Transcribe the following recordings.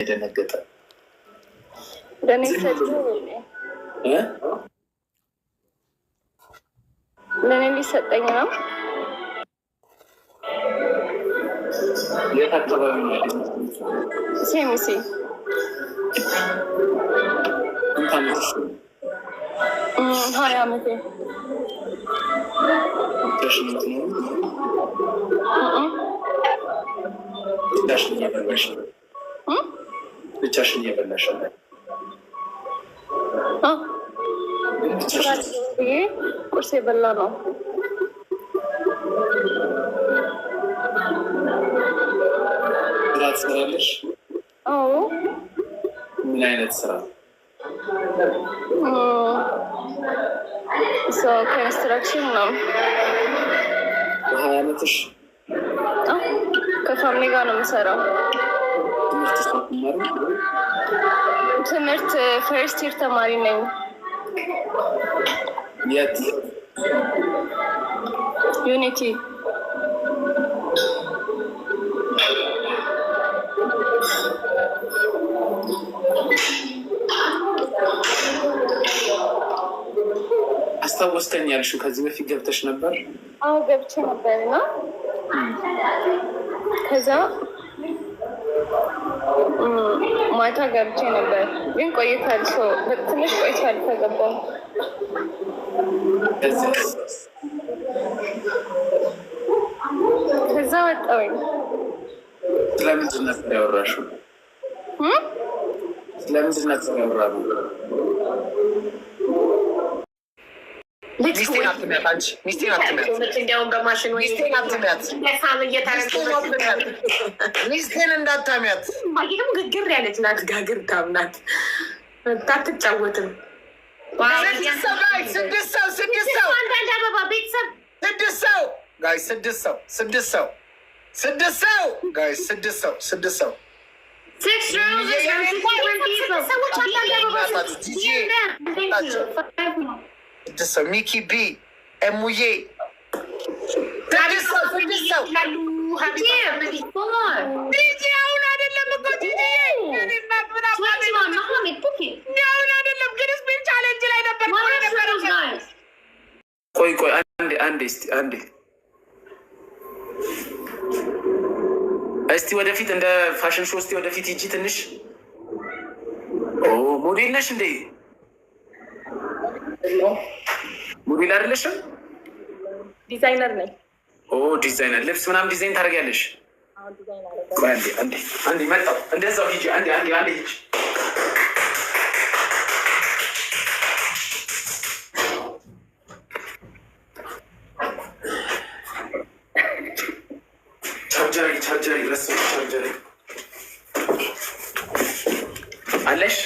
የደነገጠ ለኔ ሊሰጠኝ ነው። የት አካባቢ ነው ያለው? ሴሚሲ ሀያ ዓመቴ ብቻሽን እየበላሽ ነው? ቁርስ የበላ ነው። ስራ ትሰራለሽ? አዎ። ምን አይነት ስራ? ኮንስትራክሽን ነው። በ20 ዓመትሽ? ከፋሚሊ ጋር ነው የምሰራው። ትምህርት ፈርስት ይር ተማሪ ነኝ። የት? ዩኒቲ። አስታወስከኝ ያልሽው ከዚህ በፊት ገብተሽ ነበር? አዎ ገብቼ ነበር እና ከዛ ማታ ገብቼ ነበር፣ ግን ቆይቷል። ትንሽ ቆይቷል ከገባሁ። ከዛ ወጣሁኝ። ስለምንድን ነበር ያወራሽው? ስለምንድን ነበር ያወራነው? ሚስቴን አትሚያት አንቺ፣ ሚስቴን አትሚያት። ሚስቴን እንዳታሚያት። ማየም ግግር ያለች ናት፣ ጋግር ታምናት ታትጫወትም። ስድስት ሰው ሚኪ ቢ ኤሙዬ አሁን አይደለም እኮ አሁን አይደለም፣ ግን ስፒን ቻሌንጅ ላይ ነበር። ቆይ አንዴ እስቲ ወደፊት እንደ ፋሽን ሾው እስቲ ወደፊት ሂጂ ትንሽ። ሞዴል ነሽ እንዴ? ሞዴል አይደለሽም? ዲዛይነር ነኝ። ዲዛይነር ልብስ ምናምን ዲዛይን ታደርጊያለሽ? አንዴ መጣሁ። እንደዛው ሂጂ። አንዴ ሂጂ። ቻርጀሪ ረሳሁ። ቻርጀሪ አለሽ?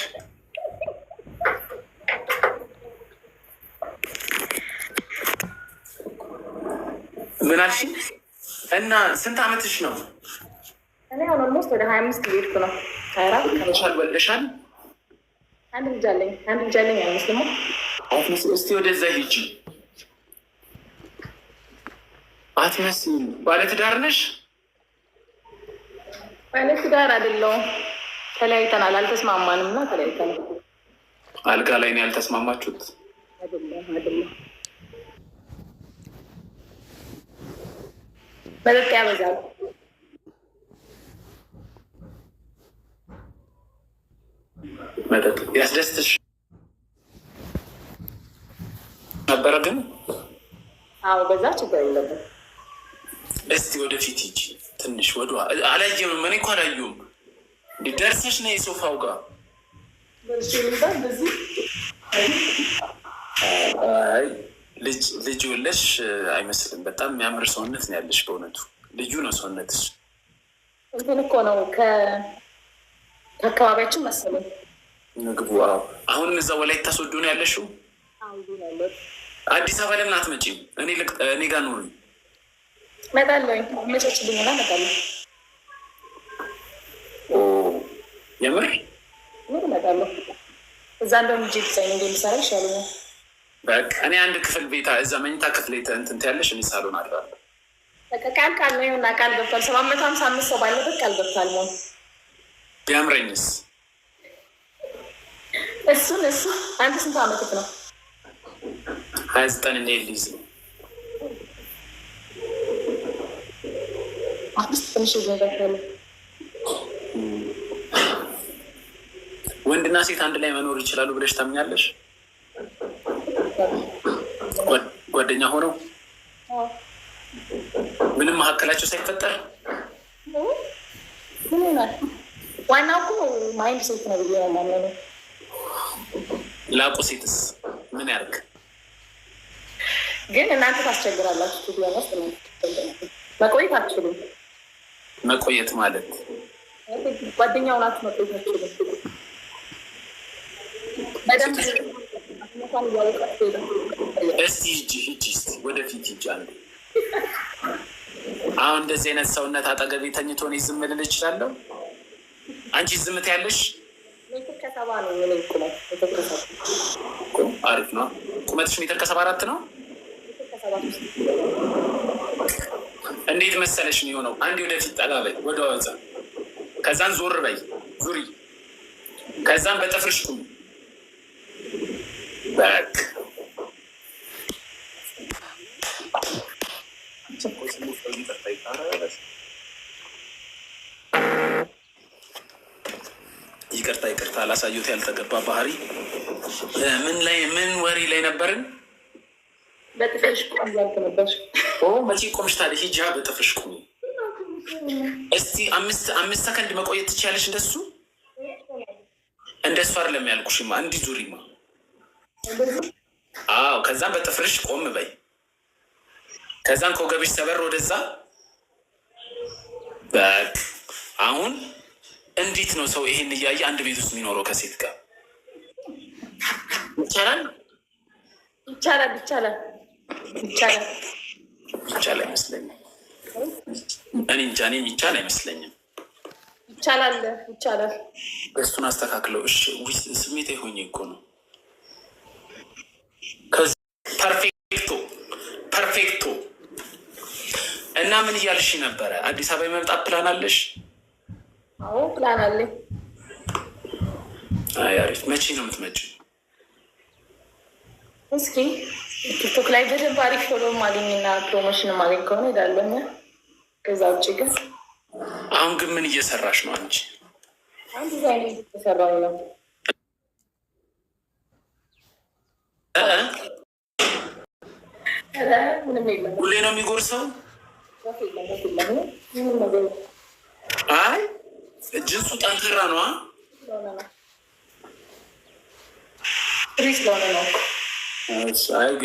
ምን አልሽኝ? እና ስንት ዓመትሽ ነው? እኔ አሁን ኦልሞስት ወደ 25 እየሄድኩ ነው። 24 ወልደሻል? አንድ ልጅ አለኝ አይመስልም? እስቲ ወደዛ ሂጂ። አትመስይም። ባለትዳር ነሽ? ባለትዳር አይደለሁም። ተለያይተናል፣ አልተስማማንም እና ተለያይተናል። አልጋ ላይ ነው ያልተስማማችሁት? አይደለም። መጠጥ ያበዛል። መጠጥ ያስደስትሽ ነበረ ግን? አዎ በዛ ችግር የለብን። እስቲ ወደፊት ሂጂ ትንሽ ወደ አላየሁም። እኔ እኮ አላየሁም። ደርሰሽ ነው የሶፋው ጋር ልጅ ወለሽ አይመስልም። በጣም የሚያምር ሰውነት ነው ያለሽ። በእውነቱ ልዩ ነው ሰውነትሽ። እንትን እኮ ነው ከአካባቢያችን መሰለኝ ምግቡ። አሁን እዛ ወላይታ ሶዶ ነው ያለሽው? አዲስ አበባ ለምን አትመጪም? እኔ ጋር ኑሪ። እመጣለሁ፣ መቻችልኝና እመጣለሁ። የምር እመጣለሁ። እዛ እንደውም ዲዛይን እንደሚሰራ ይሻለኛል። በቃ እኔ አንድ ክፍል ቤታ እዛ መኝታ ክፍል እንትን ያለሽ እኔ ሳሎን አድራለሁ። ቃል ነው ይሁና ቃል ገብቷል። 755 ሰው ባለበት ቃል ገብቷል። ቢያምረኝስ? እሱን አንድ ስንት ዓመትህ ነው? 29 እንደ ልይዝ ነው። ትንሽ ይዘጋል። ወንድና ሴት አንድ ላይ መኖር ይችላሉ ብለሽ ታምኛለሽ? ጓደኛ ሆነው ምንም መካከላቸው ሳይፈጠር ዋናው እኮ ማይንድ ሴት ነው ብዬ ነው የማምነው። ላቁ ሴትስ ምን ያርግ? ግን እናንተ ታስቸግራላችሁ። ቢሆነስ መቆየት አትችሉም። መቆየት ማለት ጓደኛው ናችሁ መቆየት አትችሉም። እስቲ ሂጂ ወደፊት ሂጂ አንዴ። አሁን እንደዚህ አይነት ሰውነት አጠገቤ ተኝቶ እኔ ዝም ልል እችላለሁ? አንቺ ዝምት ያለሽ? አሪፍ ነው። ቁመትሽ ሜትር ከ74 ነው? እንዴት መሰለሽ ነው የሆነው? አንዴ ወደፊት ጠጋ በይ፣ ወደ ዋዛ፣ ከዛን ዞር በይ፣ ዙሪ፣ ከዛን በጥፍርሽ ቁሚ። በቃ ይቅርታ አላሳየሁት ያልተገባ ባህሪ። ምን ወሬ ላይ ነበርን? በጥፍርሽ ቁሚ ያልክ ነበር። መቼ ቆምሽ ታዲያ? ሂጂ በጥፍርሽ ቁሚ። እስቲ አምስት ሰከንድ መቆየት ትችያለሽ? እንደሱ አይደለም ያልኩሽማ፣ እንዲህ ዙሪማ። አዎ፣ ከዛም በጥፍርሽ ቆም በይ። ከዛም ከወገብሽ ሰበር ወደዛ። በቃ አሁን እንዴት ነው ሰው ይሄን እያየ አንድ ቤት ውስጥ የሚኖረው ከሴት ጋር? ይቻላል አይመስለኝም። እኔ እንጃ፣ እኔ የሚቻል አይመስለኝም። ይቻላል። እሱን አስተካክለው። እሺ፣ ስሜት የሆኝ እኮ ነው። ፐርፌክቶ። እና ምን እያልሽ ነበረ? አዲስ አበባ የመምጣት ፕላን አለሽ? አዎ ፕላን አለኝ። አይ አሪፍ። መቼ ነው የምትመጪው? እስኪ ቲክቶክ ላይ በደንብ አሪፍ ፎሎ ማግኝና ፕሮሞሽን ማግኝ ከሆነ ሄዳለሁ። ከዛ ውጭ ግን አሁን ግን ምን እየሰራሽ ነው አንቺ? አንድ ዲዛይን እየሰራሁ ነው። ሁሌ ነው የሚጎርሰው? አይ ጅንሱ ጠንካራ ነዋ።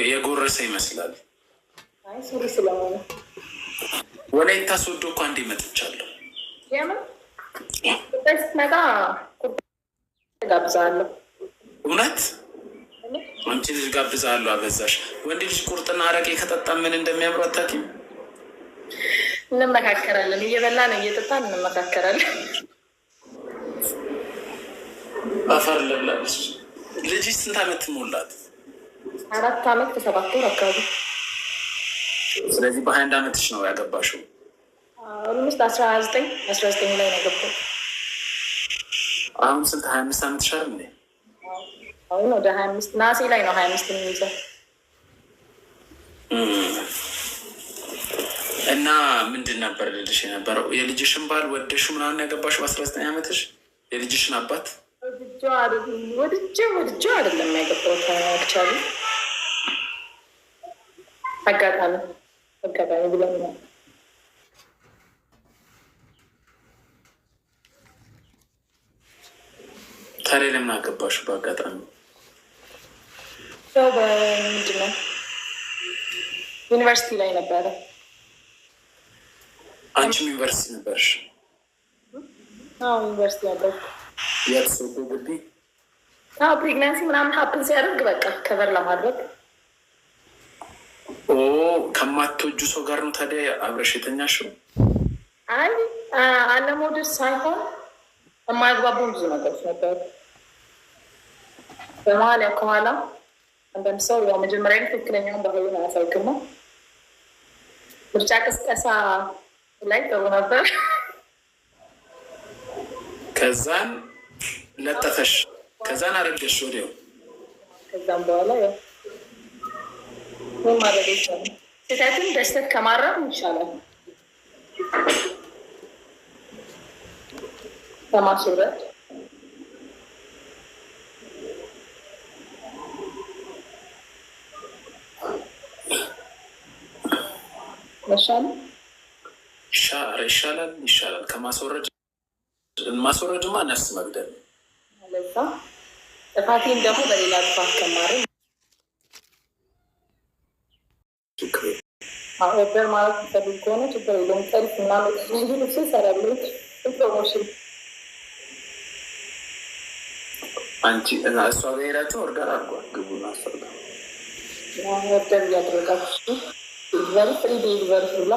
የጎረሰ ይመስላል። ወላይታ ሶዶ እኮ አንዴ መጥቻለሁ። ስትመጣ ጋብዛለሁ። እውነት አንቺ ልጅ ጋብዛለሁ። አበዛሽ። ወንድ ልጅ ቁርጥና አረቄ ከጠጣ ምን እንደሚያምሩ አታውቂም? እንመካከራለን። እየበላን እየጠጣን እንመካከራለን። አፈር ለብላለች። ልጅሽ ስንት ዓመት ሞላት? 4 ዓመት ከ7 ወር አካባቢ። ስለዚህ በ21 ዓመትሽ ነው ያገባሽው? ኦልሞስት 19 ላይ ነው ያገባው። አሁን ስንት? 25 ዓመትሽ አይደል እንዴ? አሁን ወደ 25 ናሴ ላይ ነው 25 የሚይዘው። እና ምንድን ነበር ልልሽ የነበረው? የልጅሽን ባል ወደሹ ምናምን ያገባሽው በ19 ዓመትሽ? የልጅሽን አባት ወድጄው አይደለም ያገባው። አክቹዋሊ አጋጣሚ ብለን ነው። ታዲያ ለምን አገባሽው በአጋጣሚ? ሰው በምንድን ነው ዩኒቨርሲቲ ላይ ነበረ። አንቺም ዩኒቨርሲቲ ነበርሽ? ዩኒቨርሲቲ ነበር። የት? ሶዶ ግቢ? ፕሬግናንሲ ምናምን ሀፕን ሲያደርግ በቃ ከበር ለማድረግ። ከማትወጁ ሰው ጋር ነው ታዲያ አብረሽ የተኛሽው? አይ አለመውደድ ሳይሆን የማያግባቡን ብዙ ነገሮች ነበሩ። በመሀል ያው ከኋላ አንዳንድ ሰው ያው መጀመሪያ ትክክለኛውን ባህሉን አያሳውቅም ነው። ምርጫ ቅስቀሳ ላይ ጥሩ ነበር። ከዛን ለጠፈሽ ከዛን አረገሽ ወዲያው ከዛም በኋላ ያው ምን ማድረግ ይቻላል? ስህተትን በስተት ከማረም ይቻላል ከማስወረድ ይሻላል ከማስወረድ። ማስወረድማ ነፍስ መግደል ነው። ለዛ ጥፋቴን ደግሞ በሌላ ጥፋት ከማረም ኦርደር ማለት ፈልግ ከሆነ ችግር የለውም። ጠልፍ ምናምን ልብስ ይሰራሉ ፕሮሞሽን አንቺ እሷ ጋር ሄዳችሁ ኦርደር አድርጓል። ግቡና አስፈርጋ ኦርደር እያደረጋችሁ ዴሊቨሪ ፍሪ ዴሊቨሪ ብላ